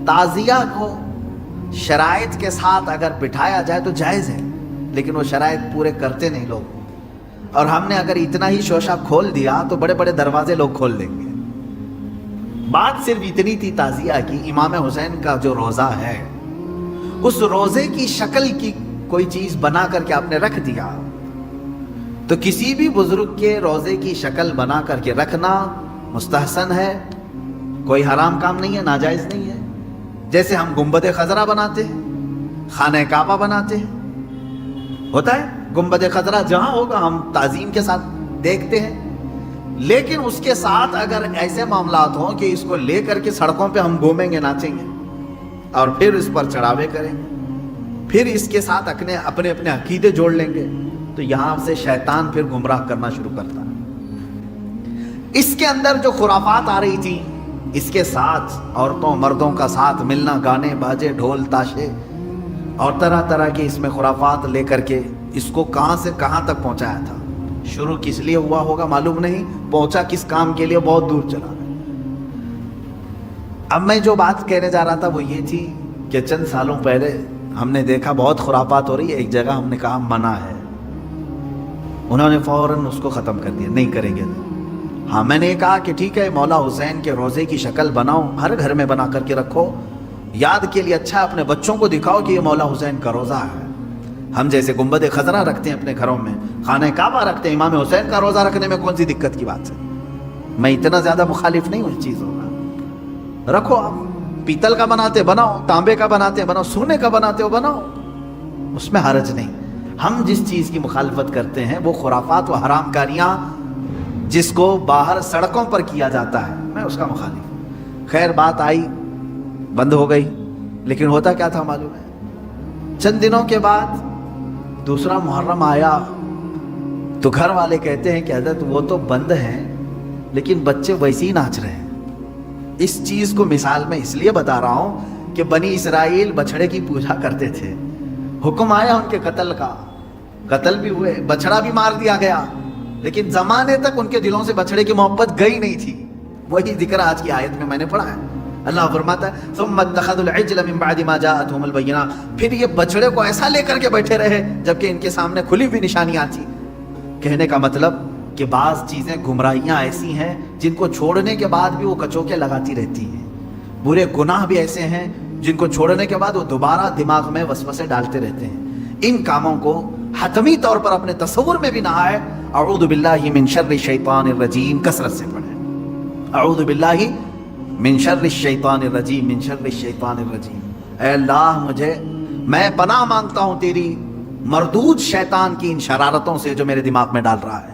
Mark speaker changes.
Speaker 1: تعزیہ کو شرائط کے ساتھ اگر بٹھایا جائے تو جائز ہے، لیکن وہ شرائط پورے کرتے نہیں لوگ، اور ہم نے اگر اتنا ہی شوشہ کھول دیا تو بڑے بڑے دروازے لوگ کھول دیں گے۔ بات صرف اتنی تھی تعزیہ کی، امام حسین کا جو روزہ ہے اس روزے کی شکل کی کوئی چیز بنا کر کے آپ نے رکھ دیا، تو کسی بھی بزرگ کے روزے کی شکل بنا کر کے رکھنا مستحسن ہے، کوئی حرام کام نہیں ہے، ناجائز نہیں ہے۔ جیسے ہم گنبد خضرا بناتے ہیں، خانہ کعبہ بناتے ہیں، ہوتا ہے گنبد خضرا جہاں ہوگا ہم تعظیم کے ساتھ دیکھتے ہیں، لیکن اس کے ساتھ اگر ایسے معاملات ہوں کہ اس کو لے کر کے سڑکوں پہ ہم گھومیں گے، ناچیں گے اور پھر اس پر چڑھاوے کریں گے، پھر اس کے ساتھ اپنے اپنے عقیدے جوڑ لیں گے، تو یہاں سے شیطان پھر گمراہ کرنا شروع کرتا ہے۔ اس کے اندر جو خرافات آ رہی تھی، اس کے ساتھ عورتوں مردوں کا ساتھ ملنا، گانے باجے ڈھول تاشے اور طرح طرح کی اس میں خرافات لے کر کے اس کو کہاں سے کہاں تک پہنچایا تھا۔ شروع کس لیے ہوا ہوگا معلوم نہیں، پہنچا کس کام کے لیے بہت دور چلا۔ اب میں جو بات کہنے جا رہا تھا وہ یہ تھی کہ چند سالوں پہلے ہم نے دیکھا بہت خرافات ہو رہی ہے، ایک جگہ ہم نے کہا منع ہے، انہوں نے فوراً اس کو ختم کر دیا، نہیں کریں گے۔ ہاں میں نے کہا کہ ٹھیک ہے، مولا حسین کے روزے کی شکل بناؤ، ہر گھر میں بنا کر کے رکھو، یاد کے لیے اچھا، اپنے بچوں کو دکھاؤ کہ یہ مولا حسین کا روزہ ہے۔ ہم جیسے گنبد خضرا رکھتے ہیں اپنے گھروں میں، خانہ کعبہ رکھتے ہیں، امام حسین کا روزہ رکھنے میں کون سی دقت کی بات ہے؟ میں اتنا زیادہ مخالف نہیں ہوں اس چیزوں کا، رکھو، آپ پیتل کا بناتے بناؤ، تانبے کا بناتے بناؤ، سونے کا بناتے ہو بناؤ، اس میں حرج نہیں۔ ہم جس چیز کی مخالفت کرتے ہیں وہ خرافات و حرام کاریاں جس کو باہر سڑکوں پر کیا جاتا ہے، میں اس کا مخالف ہوں۔ خیر بات آئی، بند ہو گئی، لیکن ہوتا کیا تھا معلوم ہے؟ چند دنوں کے بعد دوسرا محرم آیا تو گھر والے کہتے ہیں کہ حضرت وہ تو بند ہیں لیکن بچے ویسے ہی ناچ رہے ہیں۔ اس چیز کو مثال میں اس لیے بتا رہا ہوں کہ بنی اسرائیل بچھڑے کی پوجا کرتے تھے، حکم آیا ان کے قتل کا، قتل بھی ہوئے، بچڑا بھی مار دیا گیا، لیکن زمانے تک ان کے دلوں سے بچڑے کی محبت گئی نہیں تھی۔ وہی ذکر آج کی آیت میں نے پڑھا ہے، اللہ فرماتا ہے ثم اتخذوا العجل من بعد ما جاءتهم البینات، پھر یہ بچڑے کو ایسا لے کر کے بیٹھے رہے جبکہ ان کے سامنے کھلی ہوئی نشانیاں تھیں۔ کہنے کا مطلب کہ بعض چیزیں گمراہیاں ایسی ہیں جن کو چھوڑنے کے بعد بھی وہ کچوکے لگاتی رہتی ہیں، برے گناہ بھی ایسے ہیں جن کو چھوڑنے کے بعد وہ دوبارہ دماغ میں وسوسے ڈالتے رہتے ہیں۔ ان کاموں کو حتمی طور پر اپنے تصور میں بھی نہ آئے۔ اعوذ باللہ من شر الشیطان الرجیم، کثرت سے پڑھیں، اعوذ باللہ من شر الشیطان الرجیم، من شر الشیطان الرجیم۔ اے اللہ میں پناہ مانگتا ہوں تیری مردود شیطان کی ان شرارتوں سے جو میرے دماغ میں ڈال رہا ہے۔